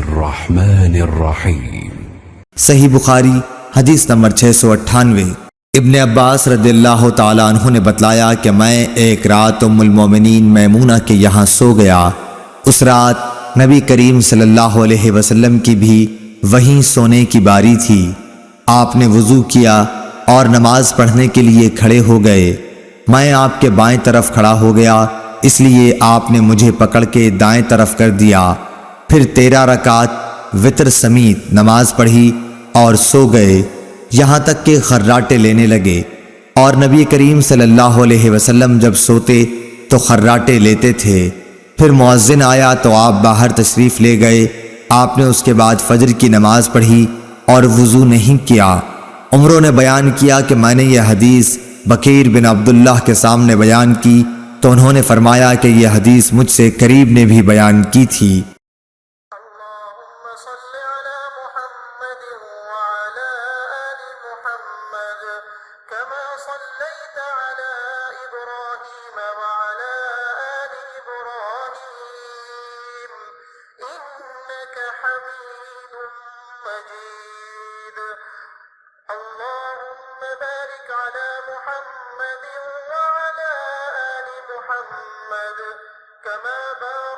الرحمن الرحیم۔ صحیح بخاری حدیث نمبر 698۔ ابن عباس رضی اللہ تعالیٰ عنہ نے بتلایا کہ میں ایک رات ام المومنین میمونہ کے یہاں سو گیا۔ اس رات نبی کریم صلی اللہ علیہ وسلم کی بھی وہیں سونے کی باری تھی۔ آپ نے وضو کیا اور نماز پڑھنے کے لیے کھڑے ہو گئے۔ میں آپ کے بائیں طرف کھڑا ہو گیا، اس لیے آپ نے مجھے پکڑ کے دائیں طرف کر دیا۔ پھر 13 رکعت وتر سمیت نماز پڑھی اور سو گئے، یہاں تک کہ خراٹے لینے لگے۔ اور نبی کریم صلی اللہ علیہ وسلم جب سوتے تو خراٹے لیتے تھے۔ پھر مؤذن آیا تو آپ باہر تشریف لے گئے۔ آپ نے اس کے بعد فجر کی نماز پڑھی اور وضو نہیں کیا۔ عمروں نے بیان کیا کہ میں نے یہ حدیث بکیر بن عبداللہ کے سامنے بیان کی تو انہوں نے فرمایا کہ یہ حدیث مجھ سے قریب نے بھی بیان کی تھی۔ اللهم صل على محمد وعلى آل محمد كما صليت على إبراهيم وعلى آل إبراهيم إنك حميد مجيد اللهم بارك على محمد وعلى آل محمد كما باركت